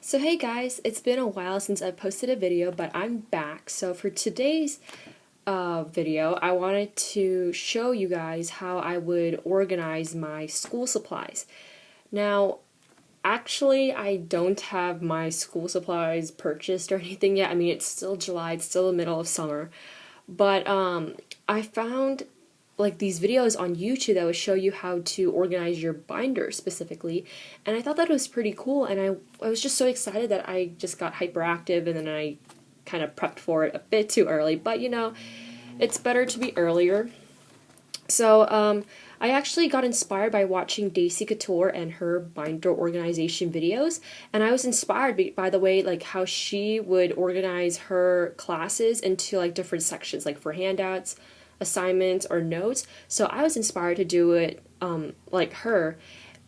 So hey guys, it's been a while since I posted a video, but I'm back. So for today's video, I wanted to show you guys how I would organize my school supplies. Now, actually, I don't have my school supplies purchased or anything yet. I mean, it's still July, it's still the middle of summer. But I found like these videos on YouTube that would show you how to organize your binder specifically, and I thought that was pretty cool, and I was just so excited that I just got hyperactive, and then I kind of prepped for it a bit too early, but you know, it's better to be earlier. So I actually got inspired by watching daceycouture and her binder organization videos, and I was inspired by the way like how she would organize her classes into like different sections, like for handouts, assignments, or notes. So I was inspired to do it like her,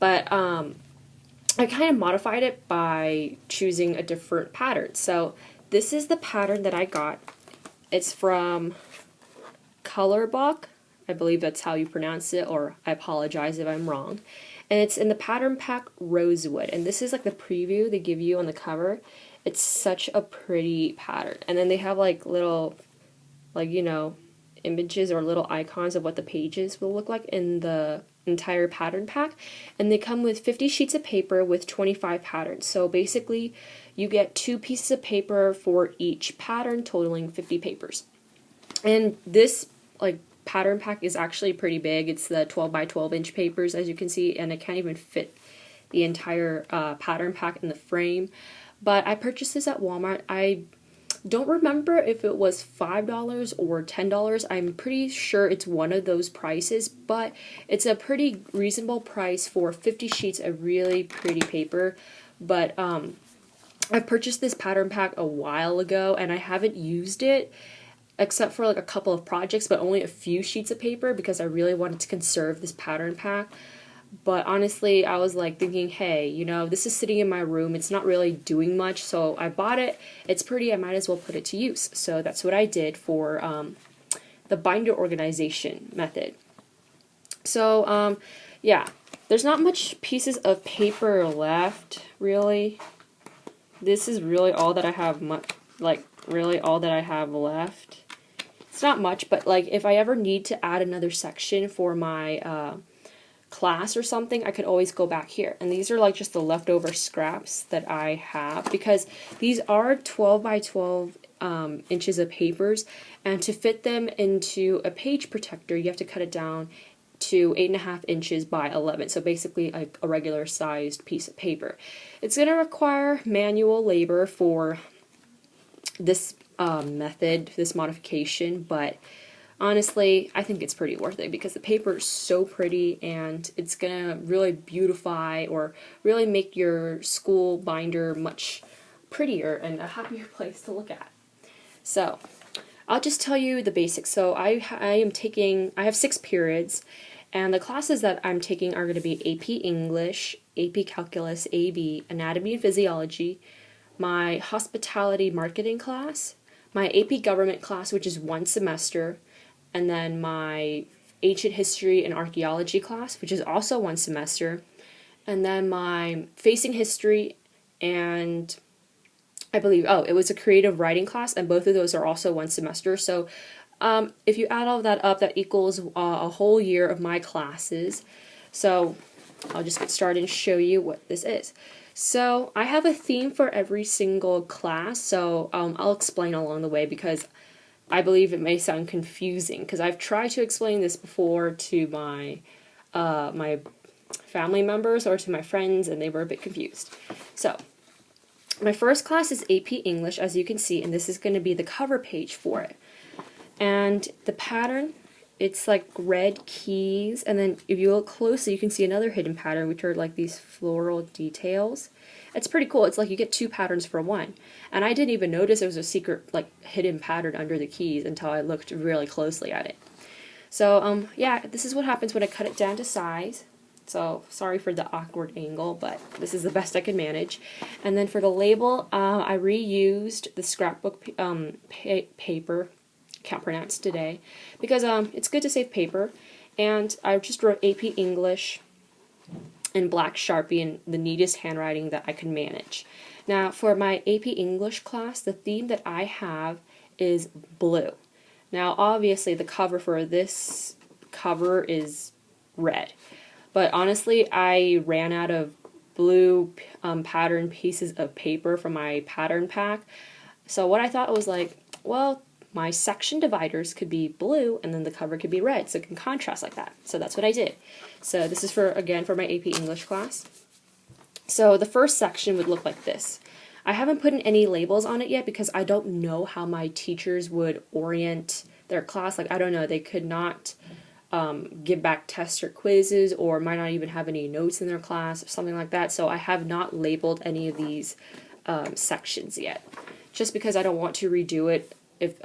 but I kind of modified it by choosing a different pattern. So this is the pattern that I got. It's from Colorbok. I believe that's how you pronounce it, or I apologize if I'm wrong. And it's in the pattern pack Rosewood. And this is like the preview they give you on the cover. It's such a pretty pattern. And then they have like little, like, you know, images or little icons of what the pages will look like in the entire pattern pack. And they come with 50 sheets of paper with 25 patterns. So basically, you get 2 pieces of paper for each pattern, totaling 50 papers. And this, like, pattern pack is actually pretty big. It's the 12 by 12 inch papers, as you can see, and it can't even fit the entire pattern pack in the frame. But I purchased this at Walmart. I don't remember if it was $5 or $10. I'm pretty sure it's one of those prices, but it's a pretty reasonable price for 50 sheets of really pretty paper. But I purchased this pattern pack a while ago, and I haven't used it except for like a couple of projects, but only a few sheets of paper because I really wanted to conserve this pattern pack. But honestly, I was like thinking, hey, you know, this is sitting in my room, it's not really doing much, so I bought it. It's pretty, I might as well put it to use. So that's what I did for the binder organization method. So yeah, there's not much pieces of paper left, really. This is really all that I have, really all that I have left. It's not much, but like if I ever need to add another section for my class or something, I could always go back here. And these are like just the leftover scraps that I have, because these are 12 by 12 inches of papers, and to fit them into a page protector, you have to cut it down to 8.5 inches by 11. So basically like a regular sized piece of paper. It's going to require manual labor for this method, this modification, but honestly, I think it's pretty worth it because the paper is so pretty, and it's gonna really beautify or really make your school binder much prettier and a happier place to look at. So I'll just tell you the basics. So I have 6 periods, and the classes that I'm taking are going to be AP English, AP Calculus, AB, Anatomy and Physiology, my Hospitality Marketing class, my AP Government class, which is 1 semester, and then my Ancient History and Archaeology class, which is also 1 semester, and then my Facing History, and I believe, it was a Creative Writing class, and both of those are also 1 semester. So if you add all that up, that equals a whole year of my classes. So I'll just get started and show you what this is. So I have a theme for every single class, so I'll explain along the way because I believe it may sound confusing, because I've tried to explain this before to my my family members or to my friends, and they were a bit confused. So my first class is AP English, as you can see, and this is going to be the cover page for it. And the pattern, it's like red keys, and then if you look closely, you can see another hidden pattern, which are like these floral details. It's pretty cool. It's like you get 2 patterns for 1. And I didn't even notice there was a secret, like, hidden pattern under the keys until I looked really closely at it. So, yeah, this is what happens when I cut it down to size. So, sorry for the awkward angle, but this is the best I can manage. And then for the label, I reused the scrapbook paper. Can't pronounce today, because it's good to save paper. And I just wrote AP English, and black Sharpie in the neatest handwriting that I could manage. Now for my AP English class, the theme that I have is blue. Now obviously the cover for this cover is red, but honestly I ran out of blue pattern pieces of paper from my pattern pack. So what I thought was like, well, my section dividers could be blue and then the cover could be red, so it can contrast like that. So that's what I did. So this is for, again, for my AP English class. So the first section would look like this. I haven't put in any labels on it yet because I don't know how my teachers would orient their class. Like, I don't know, they could not give back tests or quizzes, or might not even have any notes in their class or something like that. So I have not labeled any of these sections yet, just because I don't want to redo it if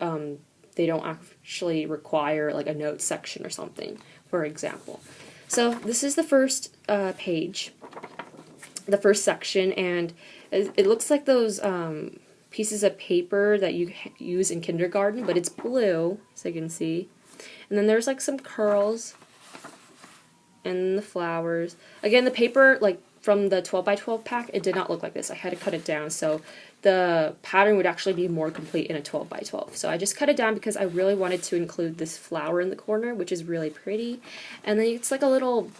they don't actually require like a notes section or something, for example. So this is the first page, the first section, and it looks like those pieces of paper that you use in kindergarten, but it's blue, so you can see. And then there's like some curls and the flowers. Again, the paper, like from the 12 by 12 pack, it did not look like this. I had to cut it down, so the pattern would actually be more complete in a 12 by 12. So I just cut it down because I really wanted to include this flower in the corner, which is really pretty. And then it's like a little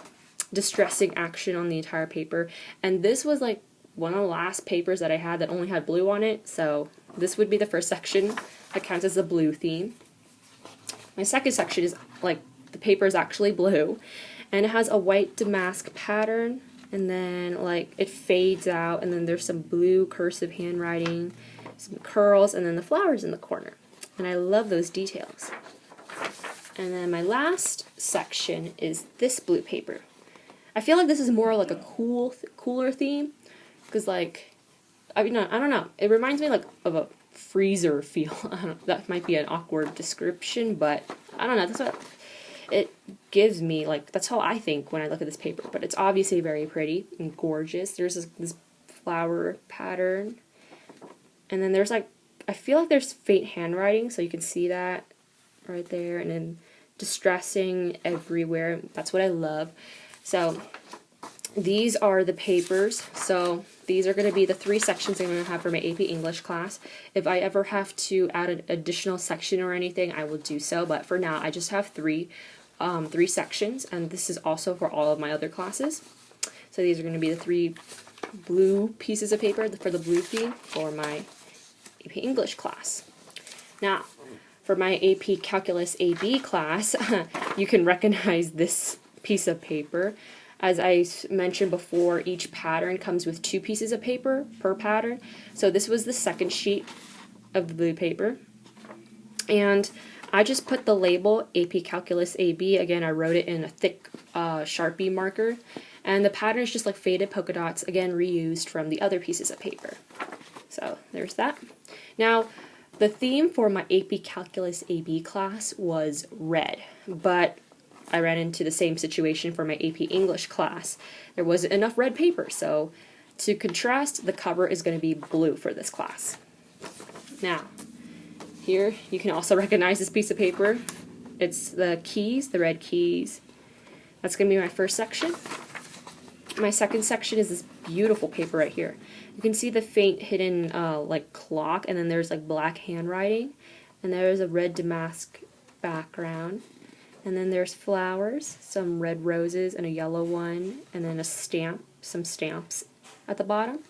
distressing action on the entire paper. And this was like one of the last papers that I had that only had blue on it, so this would be the first section that counts as the blue theme. My second section is like the paper is actually blue, and it has a white damask pattern, and then like it fades out, and then there's some blue cursive handwriting, some curls, and then the flowers in the corner. And I love those details. And then my last section is this blue paper. I feel like this is more like a cooler theme, because like, I mean, I don't know, it reminds me like of a freezer feel. I don't know, that might be an awkward description, but I don't know, that's what it gives me, like, that's how I think when I look at this paper. But it's obviously very pretty and gorgeous. There's this flower pattern, and then there's like, I feel like there's faint handwriting, so you can see that right there, and then distressing everywhere. That's what I love. So these are the papers. So these are going to be the 3 sections I'm going to have for my AP English class. If I ever have to add an additional section or anything, I will do so. But for now, I just have 3 sections, and this is also for all of my other classes. So these are going to be the 3 blue pieces of paper for the blue theme for my AP English class. Now, for my AP Calculus AB class, you can recognize this piece of paper. As I mentioned before, each pattern comes with 2 pieces of paper per pattern. So this was the second sheet of the blue paper. And I just put the label AP Calculus AB. Again, I wrote it in a thick Sharpie marker. And the pattern is just like faded polka dots, again reused from the other pieces of paper. So there's that. Now, the theme for my AP Calculus AB class was red, but I ran into the same situation for my AP English class. There wasn't enough red paper, so to contrast, the cover is going to be blue for this class. Now, here you can also recognize this piece of paper. It's the keys, the red keys. That's going to be my first section. My second section is this beautiful paper right here. You can see the faint hidden like clock, and then there's like black handwriting, and there's a red damask background. And then there's flowers, some red roses and a yellow one, and then a stamp, some stamps at the bottom,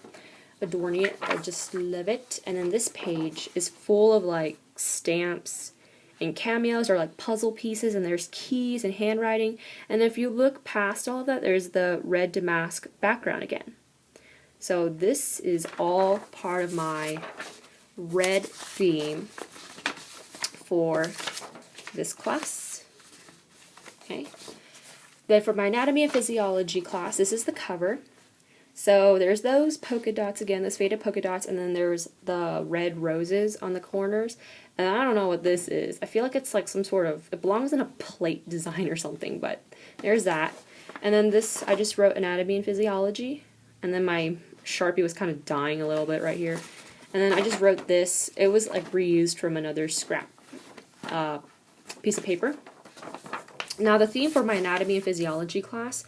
adorning it. I just love it. And then this page is full of like stamps and cameos or like puzzle pieces, and there's keys and handwriting. And if you look past all of that, there's the red damask background again. So this is all part of my red theme for this class. Okay. Then for my Anatomy and Physiology class, this is the cover. So there's those polka dots again, those faded polka dots, and then there's the red roses on the corners. And I don't know what this is. I feel like it's like some sort of, it belongs in a plate design or something, but there's that. And then this, I just wrote Anatomy and Physiology, and then my Sharpie was kind of dying a little bit right here. And then I just wrote this. It was like reused from another scrap piece of paper. Now the theme for my Anatomy and Physiology class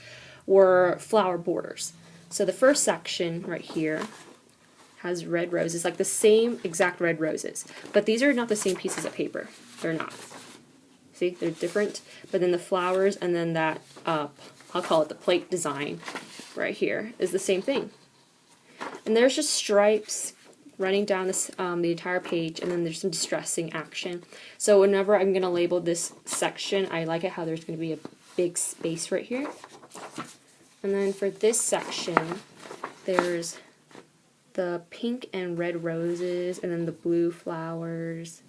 were flower borders. So the first section right here has red roses, like the same exact red roses. But these are not the same pieces of paper. They're not. See, they're different. But then the flowers and then that, I'll call it the plate design right here, is the same thing. And there's just stripes running down this, the entire page, and then there's some distressing action. So whenever I'm going to label this section, I like it how there's going to be a big space right here. And then for this section, there's the pink and red roses, and then the blue flowers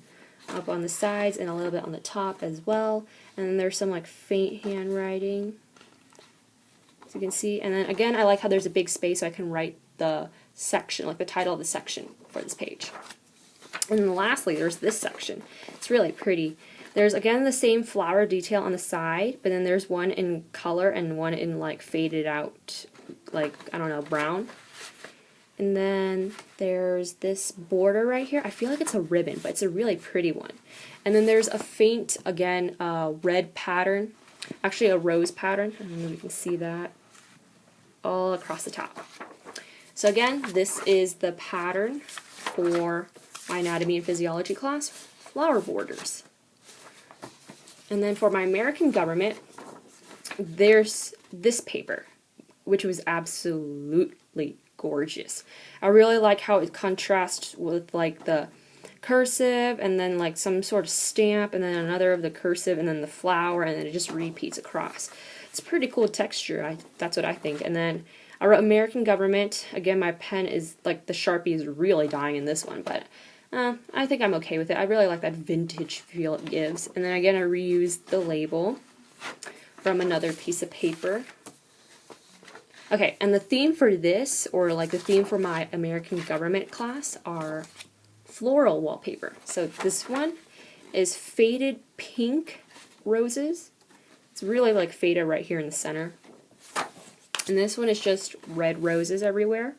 up on the sides and a little bit on the top as well. And then there's some like faint handwriting, as you can see. And then again, I like how there's a big space so I can write the section, like the title of the section for this page. And then lastly, there's this section. It's really pretty. There's again the same flower detail on the side, but then there's one in color and one in like faded out, like, I don't know, brown. And then there's this border right here. I feel like it's a ribbon, but it's a really pretty one. And then there's a faint, again, red pattern, actually a rose pattern. I don't know if you can see that all across the top. So again, this is the pattern for my Anatomy and Physiology class, flower borders. And then for my American government, there's this paper, which was absolutely gorgeous. I really like how it contrasts with like the cursive and then like some sort of stamp and then another of the cursive and then the flower, and then it just repeats across. It's pretty cool texture, that's what I think. And then I wrote American government. Again, my pen is like, the Sharpie is really dying in this one, but I think I'm okay with it. I really like that vintage feel it gives. And then again, I reused the label from another piece of paper. Okay, and the theme for this, or like the theme for my American government class, are floral wallpaper. So this one is faded pink roses. It's really like faded right here in the center. And this one is just red roses everywhere.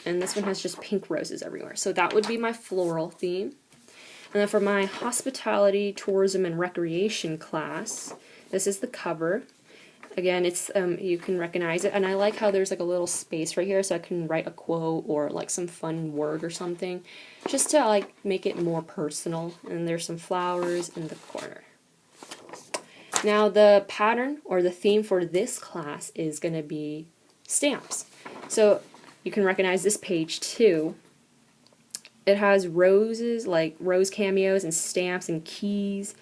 And this one has just pink roses everywhere. So that would be my floral theme. And then for my hospitality, tourism, and recreation class, this is the cover. Again, it's you can recognize it, and I like how there's like a little space right here, so I can write a quote or like some fun word or something, just to like make it more personal. And there's some flowers in the corner. Now the pattern or the theme for this class is going to be stamps. So you can recognize this page too. It has roses, like rose cameos and stamps and keys.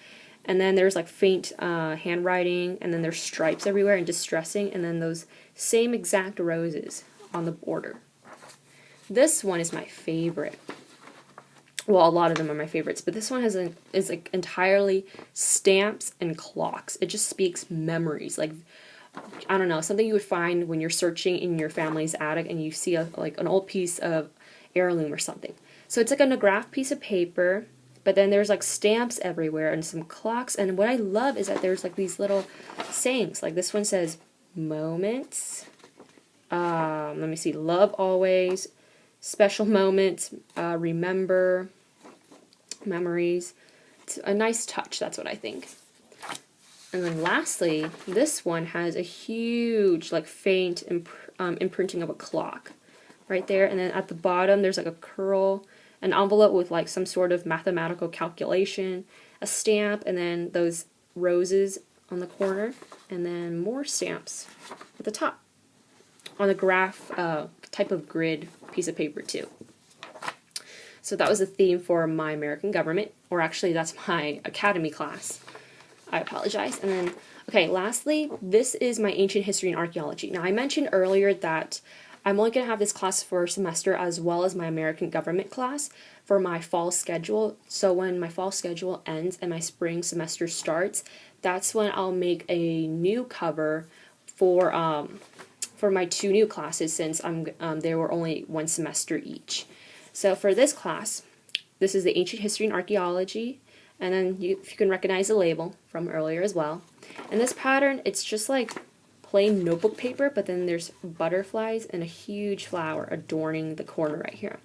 And then there's like faint handwriting, and then there's stripes everywhere and distressing, and then those same exact roses on the border. This one is my favorite. Well, a lot of them are my favorites, but this one is like entirely stamps and clocks. It just speaks memories, like, I don't know, something you would find when you're searching in your family's attic and you see like an old piece of heirloom or something. So it's like an autographed piece of paper, but then there's like stamps everywhere and some clocks. And what I love is that there's like these little sayings. Like this one says, moments, let me see, love always, special moments, remember, memories. It's a nice touch, that's what I think. And then lastly, this one has a huge like faint imprinting of a clock right there. And then at the bottom there's like a curl, an envelope with like some sort of mathematical calculation, a stamp, and then those roses on the corner, and then more stamps at the top on the graph type of grid piece of paper too. So that was the theme for my American government, or actually that's my academy class. I apologize. And then, okay, lastly, this is my ancient history and archaeology. Now I mentioned earlier that I'm only going to have this class for a semester as well as my American government class for my fall schedule. So when my fall schedule ends and my spring semester starts, that's when I'll make a new cover for my two new classes, since they were only one semester each. So for this class, this is the ancient history and archaeology, and then if you can recognize the label from earlier as well. And this pattern, it's just like plain notebook paper, but then there's butterflies and a huge flower adorning the corner right here.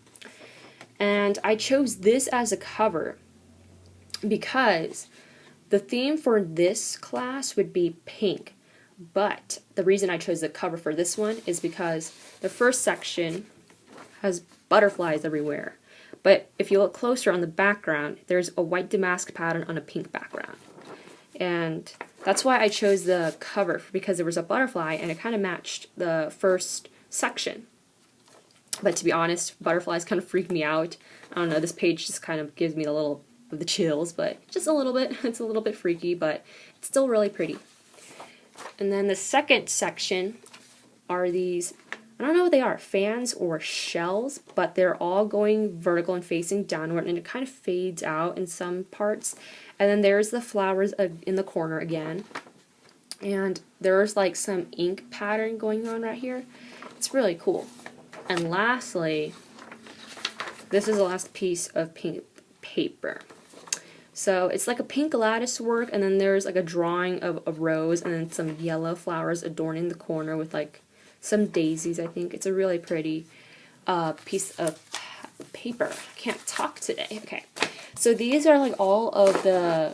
And I chose this as a cover because the theme for this class would be pink, But the reason I chose the cover for this one is because the first section has butterflies everywhere. But if you look closer on the background, there's a white damask pattern on a pink background. And that's why I chose the cover, because there was a butterfly and it kind of matched the first section. But to be honest, butterflies kind of freak me out. I don't know, this page just kind of gives me a little of the chills, but just a little bit. It's a little bit freaky, but it's still really pretty. And then the second section are these, I don't know what they are, fans or shells, but they're all going vertical and facing downward, and it kind of fades out in some parts. And then there's the flowers in the corner again. And there's like some ink pattern going on right here. It's really cool. And lastly, this is the last piece of pink paper. So it's like a pink lattice work, and then there's like a drawing of a rose and then some yellow flowers adorning the corner with like some daisies, I think. It's a really pretty piece of paper. I can't talk today. Okay. So these are like all of the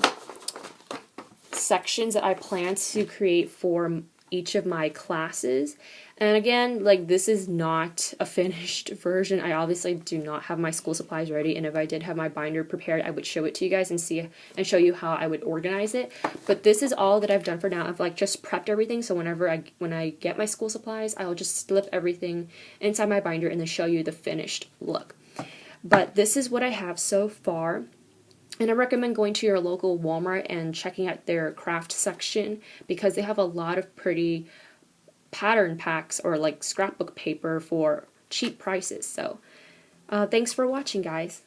sections that I plan to create for each of my classes. And again, like, this is not a finished version. I obviously do not have my school supplies ready, and if I did have my binder prepared, I would show it to you guys and show you how I would organize it. But this is all that I've done for now. I've like just prepped everything, so when I get my school supplies, I'll just slip everything inside my binder and then show you the finished look. But this is what I have so far. And I recommend going to your local Walmart and checking out their craft section, because they have a lot of pretty pattern packs or like scrapbook paper for cheap prices. So thanks for watching, guys.